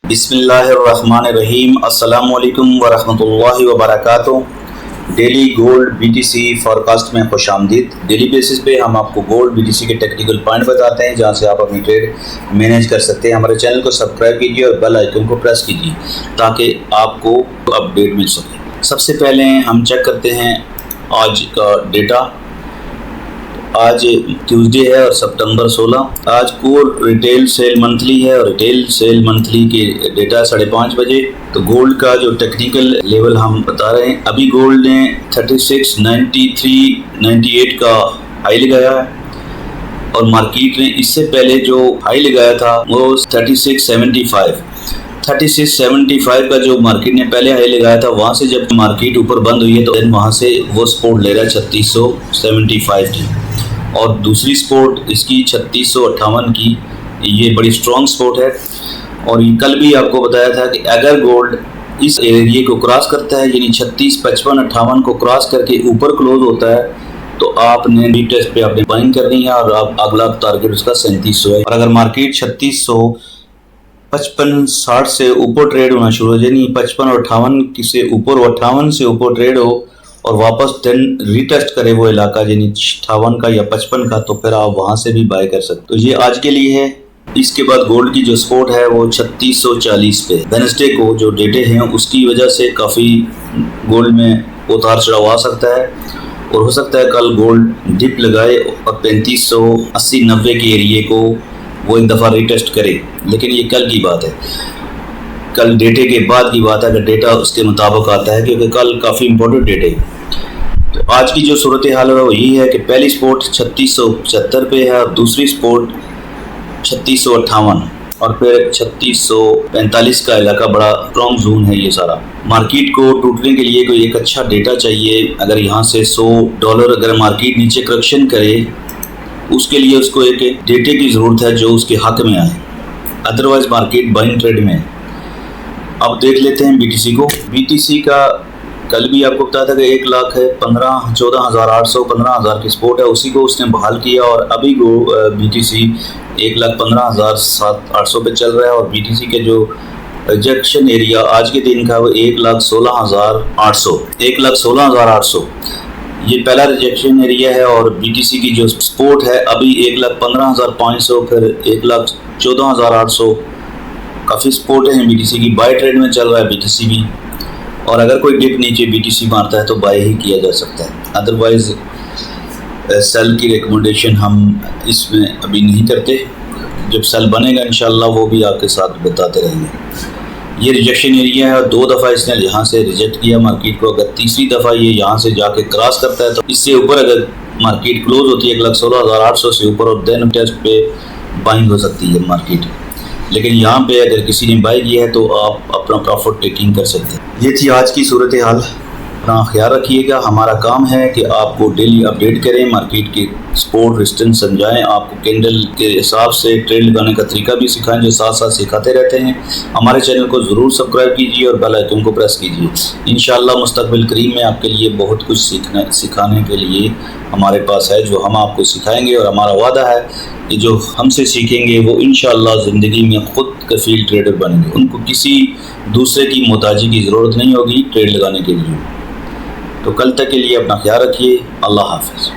बिस्मिल्लाहिर्रहमानिर्रहीम। अस्सलामुअलैकुम वरहमतुल्लाहि वबरकातुहू। डेली गोल्ड बीटीसी फॉरकास्ट में खुशामदीद। डेली बेसिस पे हम आपको गोल्ड बीटीसी के टेक्निकल पॉइंट बताते हैं जहां से आप अपनी ट्रेड मैनेज कर सकते हैं। हमारे चैनल को सब्सक्राइब कीजिए और बेल आइकन को प्रेस कीजिए ताकि आपको अपडेट मिल सके। सबसे पहले हम चेक करते हैं आज का डेटा। आज ट्यूसडे है और सितंबर 16। आज कोर रिटेल सेल मंथली है और रिटेल सेल मंथली के डेटा 5:30 बजे। तो गोल्ड का जो टेक्निकल लेवल हम बता रहे हैं, अभी गोल्ड ने 3693.98 का हाई लगाया है और मार्केट ने इससे पहले जो हाई लगाया था वो 3675 का जो मार्केट ने पहले हाई लगाया था, वहाँ से जब मार्केट ऊपर बंद हुई है तो वहाँ से वो सपोर्ट ले रहा है 3675 की, और दूसरी सपोर्ट इसकी 3658 की। ये बड़ी स्ट्रॉन्ग सपोर्ट है। और ये कल भी आपको बताया था कि अगर गोल्ड इस एरिया को क्रॉस करता है, यानी 36, 55, 58 को क्रॉस करके ऊपर क्लोज होता है, तो आपने बी टेस्ट पे आपने बाइंग करनी है और आप अगला टारगेट उसका 3700 है। और अगर मार्केट 3655-60 से ऊपर ट्रेड होना शुरू हो जाए, यानी 55 और 58 से ऊपर, 58 से ऊपर ट्रेड हो और वापस देन रीटेस्ट करे वो इलाका यानी 58 का या 55 का, तो फिर आप वहां से भी बाय कर सकते। तो ये आज के लिए है। इसके बाद गोल्ड की जो सपोर्ट है वो 3640 पे। वेडनेसडे को जो डेटे हैं उसकी वजह से काफ़ी गोल्ड में उतार चढ़ाव आ सकता है और हो सकता है कल गोल्ड डिप लगाए और 3580-90 के एरिए को वो एक दफ़ा रीटेस्ट करे, लेकिन ये कल की बात है। कल डेटे के बाद की बात है, अगर डेटा उसके मुताबिक आता है, क्योंकि कल काफ़ी इंपॉर्टेंट डेटे है। तो आज की जो सूरत हाल है वो यही है कि पहली सपोर्ट 3675 पे है और दूसरी सपोर्ट 3658 और फिर 3645 का इलाका बड़ा स्ट्रॉन्ग जोन है। ये सारा मार्केट को टूटने के लिए कोई एक अच्छा डेटा चाहिए। अगर यहाँ से $100 अगर मार्केट नीचे करेक्शन करे, उसके लिए उसको एक डेटे की ज़रूरत है जो उसके हक में आए, अदरवाइज मार्केट बाइंग ट्रेड में। अब देख लेते हैं बीटीसी को। बीटीसी का कल भी आपको बताया था कि 1,14,800 15,000 की सपोर्ट है, उसी को उसने बहाल किया और अभी बीटीसी 1,15,800 पे चल रहा है। और बीटीसी के जो रिजेक्शन एरिया आज के दिन का वो 1,16,800 ये पहला रिजेक्शन एरिया है। और बीटीसी की जो सपोर्ट है अभी 1,15,500, फिर 1,14,800 काफ़ी सपोर्ट है बीटीसी की। बाय ट्रेड में चल रहा है बीटीसी भी, और अगर कोई डिप नीचे बीटीसी मारता है तो बाय ही किया जा सकता है, अदरवाइज सेल की रिकमेंडेशन हम इसमें अभी नहीं करते। जब सेल बनेगा इंशाल्लाह वो भी आपके साथ बताते रहेंगे। ये रिजेक्शन एरिया है और 2 दफ़ा इसने यहाँ से रिजेक्ट किया मार्केट को। अगर तीसरी दफ़ा ये यहाँ से जाके क्रॉस करता है तो इससे ऊपर अगर मार्केट क्लोज होती है 1,16,800 से ऊपर, और देन टेस्ट पे बाइंग हो सकती है मार्केट। लेकिन यहाँ पे अगर किसी ने बाई किया है तो आप अपना प्रॉफिट टेकिंग कर सकते हैं। ये थी आज की सूरत हाल। अपना ख्याल रखिएगा। हमारा काम है कि आपको डेली अपडेट करें, मार्केट की सपोर्ट रेजिस्टेंस समझाएं, आपको कैंडल के हिसाब से ट्रेड लगाने का तरीका भी सिखाएं, जो साथ साथ सिखाते रहते हैं। हमारे चैनल को ज़रूर सब्सक्राइब कीजिए और बेल आइकन को प्रेस कीजिए। इंशाअल्लाह मुस्तक़बिल करीम में आपके लिए बहुत कुछ सिखाने के लिए हमारे पास है, जो हम आपको सिखाएँगे। और हमारा वादा है कि जो हमसे सीखेंगे वो इंशाअल्लाह ज़िंदगी में ख़ुद कफ़ील ट्रेडर बनेंगे। उनको किसी दूसरे की मोहताजी की ज़रूरत नहीं होगी ट्रेड लगाने के लिए। तो कल तक के लिए अपना ख्याल रखिए। अल्लाह हाफ़िज़।